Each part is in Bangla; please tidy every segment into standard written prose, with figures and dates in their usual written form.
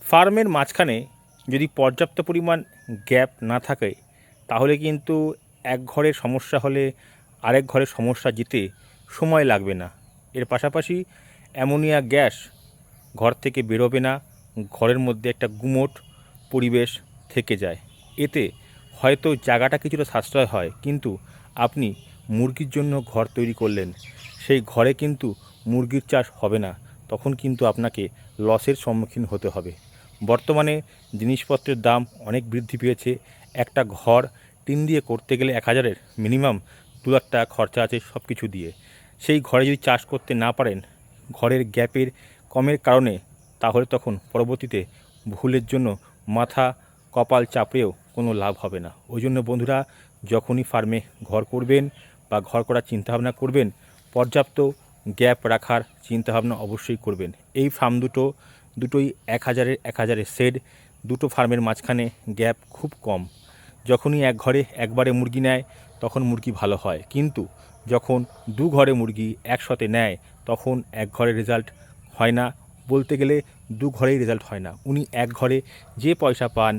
ফার্মের মাঝখানে যদি পর্যাপ্ত পরিমাণ গ্যাপ না থাকে তাহলে কিন্তু এক ঘরের সমস্যা হলে আরেক ঘরের সমস্যা যেতে সময় লাগবে না। এর পাশাপাশি অ্যামোনিয়া গ্যাস ঘর থেকে বেরোবে না, ঘরের মধ্যে একটা গুমোট পরিবেশ থেকে যায়। এতে হয়তো জায়গাটা কিছুটা সাশ্রয় হয়, কিন্তু আপনি মুরগির জন্য ঘর তৈরি করলেন, সেই ঘরে কিন্তু মুরগির চাষ হবে না, তখন কিন্তু আপনাকে লসের সম্মুখীন হতে হবে। বর্তমানে জিনিসপত্রের দাম অনেক বৃদ্ধি পেয়েছে। একটা ঘর টিন দিয়ে করতে গেলে 1000-এর মিনিমাম 2 লাখ টাকা খরচা আছে সব কিছু দিয়ে। সেই ঘরে যদি চাষ করতে না পারেন ঘরের গ্যাপের কমের কারণে, তাহলে তখন পরবর্তীতে ভুলের জন্য মাথা কপাল চাপড়েও কোনো লাভ হবে না। ওই জন্য বন্ধুরা, যখনই ফার্মে ঘর করবেন বা ঘর করার চিন্তাভাবনা করবেন, পর্যাপ্ত গ্যাপ রাখার চিন্তাভাবনা অবশ্যই করবেন। এই ফার্ম দুটোই 1000-এর শেড, দুটো ফার্মের মাঝখানে গ্যাপ খুব কম। যখনই এক ঘরে একবারে মুরগি নেয় তখন মুরগি ভালো হয়, কিন্তু যখন 2 ঘরে মুরগি একসাথে নেয় তখন এক ঘরে রেজাল্ট হয় না। বলতে গেলে 2 ঘরেই রেজাল্ট হয় না। উনি এক ঘরে যে পয়সা পান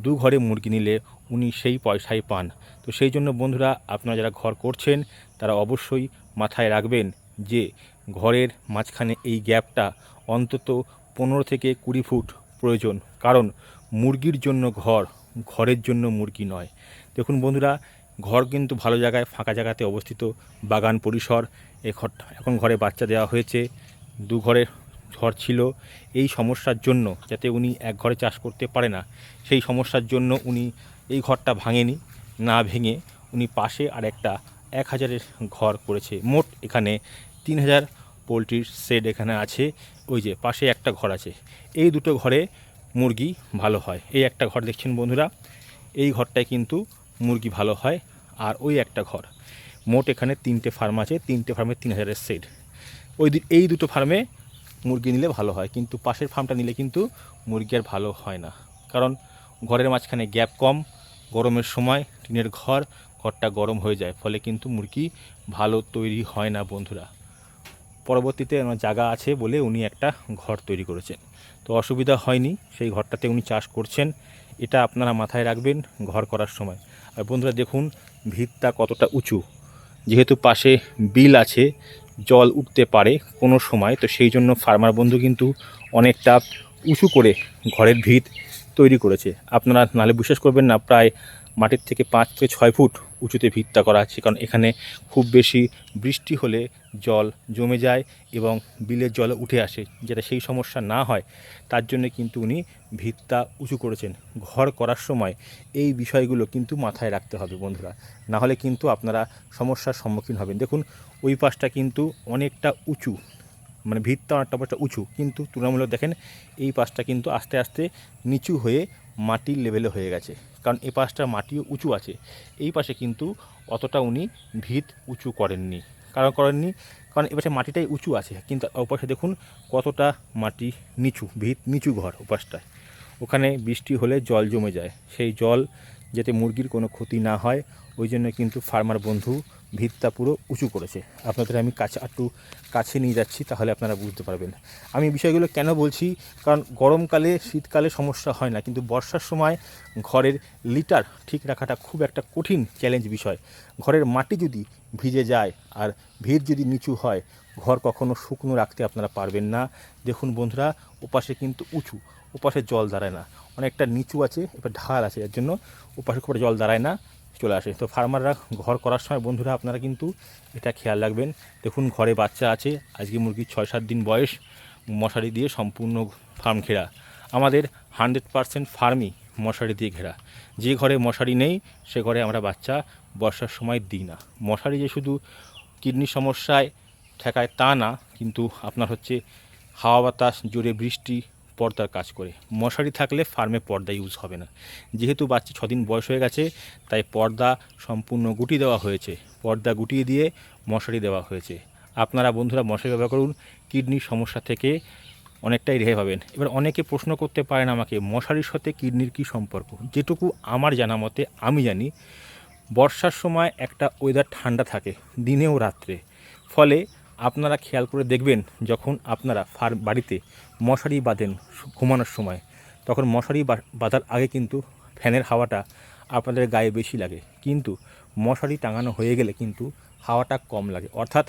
2 ঘরে মুরগি নিলে উনি সেই পয়সাই পান। তো সেই জন্য বন্ধুরা, আপনারা যারা ঘর করছেন তারা অবশ্যই মাথায় রাখবেন যে ঘরের মাঝখানে এই গ্যাপটা অন্তত 15 থেকে 20 ফুট প্রয়োজন। কারণ মুরগির জন্য ঘর, ঘরের জন্য মুরগি নয়। দেখুন বন্ধুরা, ঘর কিন্তু ভালো জায়গায়, ফাঁকা জায়গাতে অবস্থিত, বাগান পরিসর। এখন ঘরে বাচ্চা দেওয়া হয়েছে। 2 ঘরের ঘর ছিল। এই সমস্যার জন্য, যাতে উনি এক ঘরে চাষ করতে পারে না, সেই সমস্যার জন্য উনি এই ঘরটা ভাঙেনি। না ভেঙে উনি পাশে আর একটা 1000-এর ঘর করেছে। মোট এখানে 3000 পোলট্রির শেড এখানে আছে। ওই যে পাশে একটা ঘর আছে, এই দুটো ঘরে মুরগি ভালো হয়। এই একটা ঘর দেখছেন বন্ধুরা, এই ঘরটায় কিন্তু মুরগি ভালো হয়। আর ওই একটা ঘর, মোট এখানে 3টে ফার্ম আছে, 3টে ফার্মে 3000-এর শেড। এই দুটো ফার্মে মুরগি নিলে ভালো হয়, কিন্তু পাশের ফার্মটা নিলে কিন্তু মুরগি আর ভালো হয় না। কারণ ঘরের মাঝখানে গ্যাপ কম, গরমের সময় টিনের ঘরটা গরম হয়ে যায়, ফলে কিন্তু মুরগি ভালো তৈরি হয় না বন্ধুরা। পরবর্তীতে আমার জায়গা আছে বলে উনি একটা ঘর তৈরি করেছেন, তো অসুবিধা হয়নি। সেই ঘরটাতে উনি চাষ করছেন, এটা আপনারা মাথায় রাখবেন ঘর করার সময়। আর বন্ধুরা দেখুন ভিতটা কতটা উঁচু, যেহেতু পাশে বিল আছে, জল উঠতে পারে কোনো সময়, তো সেই জন্য ফার্মার বন্ধু কিন্তু অনেকটা উঁচু করে ঘরের ভিত তৈরি করেছে। আপনারা নাহলে বিশ্বাস করবেন না, প্রায় মাটির থেকে 5 থেকে 6 ফুট উঁচুতে ভিতটা করা আছে। কারণ এখানে খুব বেশি বৃষ্টি হলে জল জমে যায় এবং বিলের জল উঠে আসে, যেটা সেই সমস্যা না হয় তার জন্য কিন্তু উনি ভিতটা উঁচু করেছেন। ঘর করার সময় এই বিষয়গুলো কিন্তু মাথায় রাখতে হবে বন্ধুরা, না হলে কিন্তু আপনারা সমস্যার সম্মুখীন হবেন। দেখুন ওই পাশটা কিন্তু অনেকটা উঁচু, মানে ভিতটা অনেকটা উঁচু, কিন্তু তুলনামূলক দেখেন এই পাশটা কিন্তু আস্তে আস্তে নিচু হয়ে মাটির লেভেলে হয়ে গেছে। কারণ এই পাশটার মাটিও উঁচু আছে, এই পাশে কিন্তু অতটা উনি ভিত উঁচু করেননি। কারণ এ পাশে মাটিটাই উঁচু আছে, কিন্তু ওপাশে দেখুন কতটা মাটি নিচু, ভিত নিচু ঘর ওপাশটায়। ওখানে বৃষ্টি হলে জল জমে যায়, সেই জল যাতে মুরগির কোনো ক্ষতি না হয় ওই জন্য কিন্তু ফার্মার বন্ধু ভিতটা পুরো উঁচু করেছে। আপনাদের আমি একটু কাছে নিয়ে যাচ্ছি, তাহলে আপনারা বুঝতে পারবেন আমি বিষয়গুলো কেন বলছি। কারণ গরমকালে শীতকালে সমস্যা হয় না, কিন্তু বর্ষার সময় ঘরের লিটার ঠিক রাখাটা খুব একটা কঠিন চ্যালেঞ্জ বিষয়। ঘরের মাটি যদি ভিজে যায় আর ভিত যদি নিচু হয়, ঘর কখনো শুকনো রাখতে আপনারা পারবেন না। দেখুন বন্ধুরা, ওপাশে কিন্তু উঁচু, ওপাশে জল দাঁড়ায় না, অনেকটা নিচু আছে, এবার ঢাল আছে, এর জন্য ওপাশে খুব জল দাঁড়ায় না, চলে আসে। তো ফার্মাররা ঘর করার সময় বন্ধুরা আপনারা কিন্তু এটা খেয়াল রাখবেন। দেখুন ঘরে বাচ্চা আছে, আজকে মুরগির 6-7 দিন বয়স, মশারি দিয়ে সম্পূর্ণ ফার্ম ঘেরা। আমাদের 100% ফার্মই মশারি দিয়ে ঘেরা। যে ঘরে মশারি নেই সে ঘরে আমরা বাচ্চা বর্ষার সময় দিই না। মশারি যে শুধু কিডনির সমস্যায় ঠেকায় তা না, কিন্তু আপনার হচ্ছে হাওয়া বাতাস, জোরে বৃষ্টি, পর্দার কাজ করে। মশারি থাকলে ফার্মে পর্দা ইউজ হবে না। যেহেতু বাচ্চা 6 দিন বয়স হয়ে গেছে, তাই পর্দা সম্পূর্ণ গুটিয়ে দেওয়া হয়েছে, পর্দা গুটিয়ে দিয়ে মশারি দেওয়া হয়েছে। আপনারা বন্ধুরা মশারি ব্যবহার করুন, কিডনির সমস্যা থেকে অনেকটাই রেহাই পাবেন। এবার অনেকে প্রশ্ন করতে পারেন আমাকে, মশারির সাথে কিডনির কী সম্পর্ক? যেটুকু আমার জানা মতে আমি জানি, বর্ষার সময় একটা ওয়েদার ঠান্ডা থাকে দিনেও রাত্রে, ফলে আপনারা খেয়াল করে দেখবেন যখন আপনারা বাড়িতে মশারি বাঁধেন ঘুমানোর সময়, তখন মশারি বাঁধার আগে কিন্তু ফ্যানের হাওয়াটা আপনাদের গায়ে বেশি লাগে, কিন্তু মশারি টাঙানো হয়ে গেলে কিন্তু হাওয়াটা কম লাগে। অর্থাৎ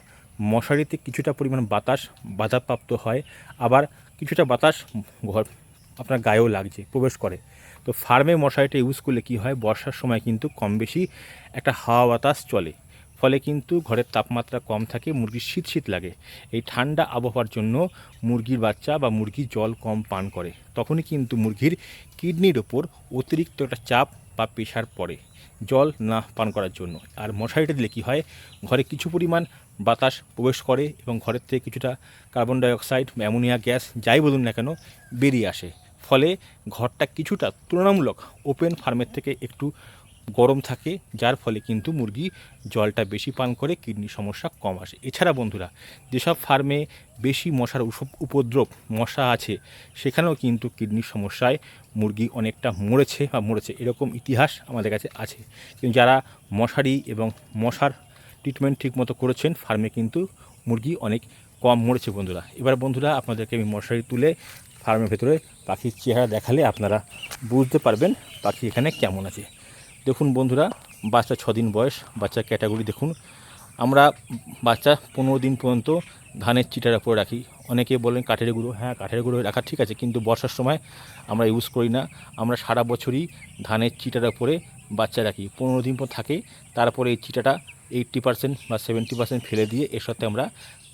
মশারিতে কিছুটা পরিমাণ বাতাস বাধাপ্রাপ্ত হয়, আবার কিছুটা বাতাস ঘর আপনার গায়েও লাগছে, প্রবেশ করে। তো ফার্মে মশারিটা ইউজ করলে কি হয়, বর্ষার সময় কিন্তু কম বেশি একটা হাওয়া বাতাস চলে, ফলে কিন্তু ঘরের তাপমাত্রা কম থাকে, মুরগির শীত শীত লাগে। এই ঠান্ডা আবহাওয়ার জন্য মুরগির বাচ্চা বা মুরগি জল কম পান করে, তখনই কিন্তু মুরগির কিডনির ওপর অতিরিক্ত একটা চাপ বা প্রেশার পড়ে জল না পান করার জন্য। আর মশারিটা দিলে কী হয়, ঘরে কিছু পরিমাণ বাতাস প্রবেশ করে এবং ঘরের থেকে কিছুটা কার্বন ডাইঅক্সাইড বা অ্যামোনিয়া গ্যাস যাই বলুন না কেন বেরিয়ে আসে, ফলে ঘরটা কিছুটা তুলনামূলক ওপেন ফার্মের থেকে একটু গরম থাকে, যার ফলে কিন্তু মুরগি জলটা বেশি পান করে, কিডনির সমস্যা কম আসে। এছাড়া বন্ধুরা, যেসব ফার্মে বেশি মশার উপদ্রব মশা আছে, সেখানেও কিন্তু কিডনির সমস্যায় মুরগি অনেকটা মরেছে এরকম ইতিহাস আমাদের কাছে আছে। কিন্তু যারা মশারি এবং মশার ট্রিটমেন্ট ঠিকমতো করেছেন, ফার্মে কিন্তু মুরগি অনেক কম মরেছে বন্ধুরা। এবার বন্ধুরা, আপনাদেরকে আমি মশারি তুলে ফার্মের ভেতরে পাখির চেহারা দেখালে আপনারা বুঝতে পারবেন পাখি এখানে কেমন আছে। দেখুন বন্ধুরা, বাচ্চা 6 দিন বয়স, বাচ্চার ক্যাটাগরি দেখুন। আমরা বাচ্চা 15 দিন পর্যন্ত ধানের চিটার উপরে রাখি। অনেকে বলেন কাঠের গুঁড়ো, হ্যাঁ কাঠের গুঁড়ো রাখা ঠিক আছে, কিন্তু বর্ষার সময় আমরা ইউজ করি না। আমরা সারা বছরই ধানের চিটার উপরে বাচ্চা রাখি, 15 দিন পর থাকে। তারপরে এই চিটাটা 80% বা 70% ফেলে দিয়ে এর সাথে আমরা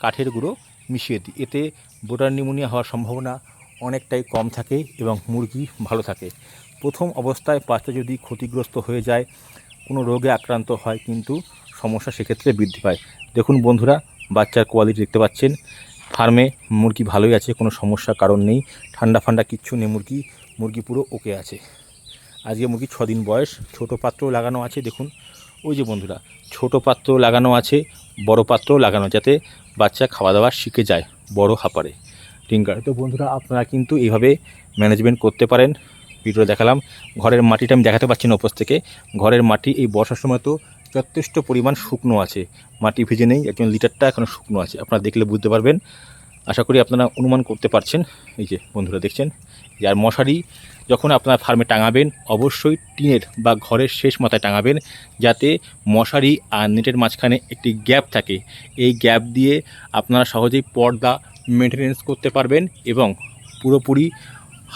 কাঠের গুঁড়ো মিশিয়ে দিই। এতে বোটার নিউমোনিয়া হওয়ার সম্ভাবনা অনেকটাই কম থাকে এবং মুরগি ভালো থাকে। প্রথম অবস্থায় বাচ্চা যদি ক্ষতিগ্রস্ত হয়ে যায়, কোনো রোগে আক্রান্ত হয়, কিন্তু সমস্যা সেক্ষেত্রে বৃদ্ধি পায়। দেখুন বন্ধুরা, বাচ্চার কোয়ালিটি দেখতে পাচ্ছেন। ফার্মে মুরগি ভালোই আছে, কোনো সমস্যার কারণ নেই, ঠান্ডা ফান্ডা কিচ্ছু নেই, মুরগি পুরো ওকে আছে। আজকে মুরগি 6 দিন বয়স, ছোট পাত্র লাগানো আছে। দেখুন ওই যে বন্ধুরা, ছোট পাত্র লাগানো আছে, বড় পাত্র লাগানো, যাতে বাচ্চা খাওয়া দাওয়া শিখে যায় বড় হাঁপারে টিঙ্কার। তো বন্ধুরা, আপনারা কিন্তু এইভাবে ম্যানেজমেন্ট করতে পারেন। ভিডিও দেখালাম, ঘরের মাটিটা আমি দেখাতে পাচ্ছি না উপর থেকে। ঘরের মাটি এই বর্ষার সময় তো যথেষ্ট পরিমাণ শুকনো আছে, মাটি ভিজে নেই, একজন লিটারটা এখনও শুকনো আছে। আপনারা দেখলে বুঝতে পারবেন, আশা করি আপনারা অনুমান করতে পারছেন। এই যে বন্ধুরা দেখছেন, আর মশারি যখন আপনারা ফার্মে টাঙাবেন, অবশ্যই টিনের বা ঘরের শেষ মাথায় টাঙাবেন, যাতে মশারি আর নেটের মাঝখানে একটি গ্যাপ থাকে। এই গ্যাপ দিয়ে আপনারা সহজেই পর্দা মেনটেনেন্স করতে পারবেন এবং পুরোপুরি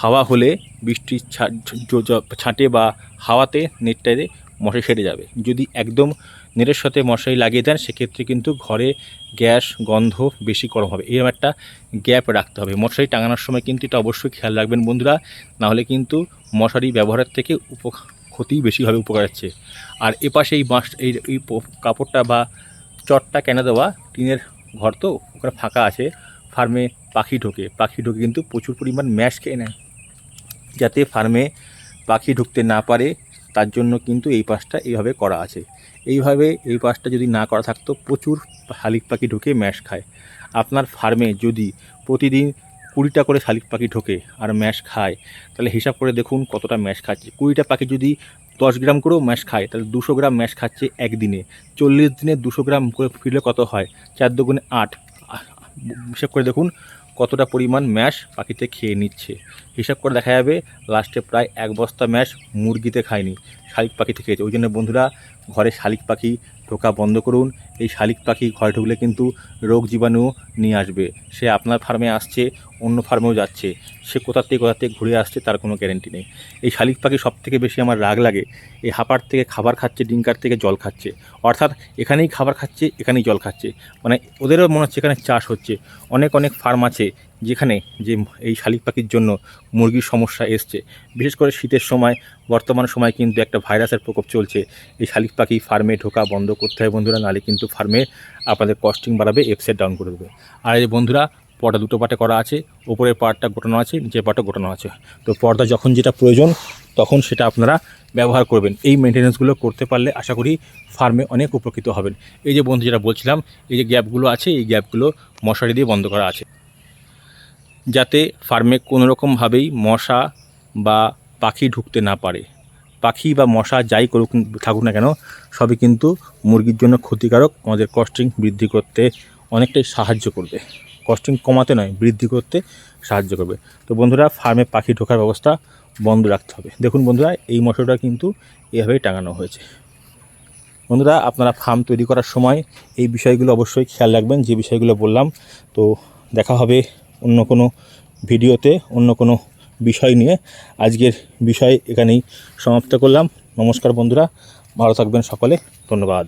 হাওয়া হলে, বৃষ্টির ছাঁটে বা হাওয়াতে নেটটাতে মশারি সেরে যাবে। যদি একদম নেটের সাথে মশারি লাগিয়ে দেন, সেক্ষেত্রে কিন্তু ঘরে গ্যাস গন্ধ বেশি গরম হবে। এরকম একটা গ্যাপ রাখতে হবে মশারি টাঙানোর সময়, কিন্তু এটা অবশ্যই খেয়াল রাখবেন বন্ধুরা, নাহলে কিন্তু মশারি ব্যবহারের থেকে ক্ষতি বেশি হবে উপকারের চেয়ে। আর এপাশে এই কাপড়টা বা চটটা কেন দেওয়া, টিনের ঘর তো ওখানে ফাঁকা আছে, ফার্মে পাখি ঢোকে কিন্তু প্রচুর পরিমাণ ম্যাশ খেয়ে নেয়, যাতে ফার্মে পাখি ঢুকতে না পারে, তার জন্য কিন্তু এই পাশটা এইভাবে করা আছে। এইভাবে এই পাশটা যদি না করা থাকতো, প্রচুর শালিক পাখি ঢুকে ম্যাশ খায়। আপনার ফার্মে যদি প্রতিদিন 20টা করে শালিক পাখি ঢোকে আর ম্যাশ খায়, তাহলে হিসাব করে দেখুন কতটা ম্যাশ খাচ্ছে। 20টা পাখি যদি 10 গ্রাম করেও ম্যাশ খায়, তাহলে 200 গ্রাম ম্যাশ খাচ্ছে একদিনে। 40 দিনে 200 গ্রাম করে ফিরলে কত হয়, 4 দুগুণে 8। হিসাব করে দেখুন কতটা পরিমাণ ম্যাশ পাখিতে খেয়ে নিচ্ছে। হিসাব করে দেখা যাবে লাস্টে প্রায় 1 বস্তা ম্যাশ মুরগিতে খায়নি, শালিক পাখিতে খেয়েছে। ওই জন্য বন্ধুরা, ঘরে শালিক পাখি ঢোকা বন্ধ করুন। এই শালিক পাখি ঘরে ঢুকলে কিন্তু রোগ জীবাণু নিয়ে আসবে। সে আপনার ফার্মে আসছে, অন্য ফার্মেও যাচ্ছে, সে কোথা থেকে ঘুরে আসছে তার কোনো গ্যারেন্টি নেই। এই শালিক পাখি সবথেকে বেশি আমার রাগ লাগে, এই হাঁপার থেকে খাবার খাচ্ছে, ডিঙ্কার থেকে জল খাচ্ছে, অর্থাৎ এখানেই খাবার খাচ্ছে, এখানেই জল খাচ্ছে। মানে ওদেরও মনে হচ্ছে এখানে চাষ হচ্ছে। অনেক ফার্ম আছে যেখানে যে এই শালিক পাখির জন্য মুরগির সমস্যা এসছে। বিশেষ করে শীতের সময়, বর্তমান সময় কিন্তু একটা ভাইরাসের প্রকোপ চলছে। এই শালিক পাখি ফার্মে ঢোকা বন্ধ করতে হয় বন্ধুরা, নাহলে কিন্তু ফার্মে আপনাদের কস্টিং বাড়াবে, এফসেট ডাউন করে দেবে। আর এই বন্ধুরা, পর্দা 2টো পার্টে করা আছে, ওপরের পার্টটা গোটানো আছে, নিচের পার্টটা গোটানো আছে। তো পর্দা যখন যেটা প্রয়োজন তখন সেটা আপনারা ব্যবহার করবেন। এই মেনটেন্যান্সগুলো করতে পারলে আশা করি ফার্মে অনেক উপকৃত হবেন। এই যে বন্ধু যেটা বলছিলাম, এই যে গ্যাপগুলো আছে, এই গ্যাপগুলো মশারি দিয়ে বন্ধ করা আছে, যাতে ফার্মে কোনো রকমভাবেই মশা বা পাখি ঢুকতে না পারে। পাখি বা মশা যাই করুক থাকুক না কেন, সবই কিন্তু মুরগির জন্য ক্ষতিকারক। আমাদের কস্টিং বৃদ্ধি করতে অনেকটাই সাহায্য করবে, কস্টিং কমাতে নয়, বৃদ্ধি করতে সাহায্য করবে। তো বন্ধুরা, ফার্মে পাখি ঢোকার ব্যবস্থা বন্ধ রাখতে হবে। দেখুন বন্ধুরা, এই মশারিটা কিন্তু এভাবেই টাঙানো হয়েছে। বন্ধুরা, আপনারা ফার্ম তৈরি করার সময় এই বিষয়গুলো অবশ্যই খেয়াল রাখবেন, যে বিষয়গুলো বললাম। তো দেখা হবে অন্য কোনো ভিডিওতে, অন্য কোনো বিষয় নিয়ে। আজকের বিষয় এখানেই সমাপ্ত করলাম। নমস্কার বন্ধুরা, ভালো থাকবেন সকলে, ধন্যবাদ।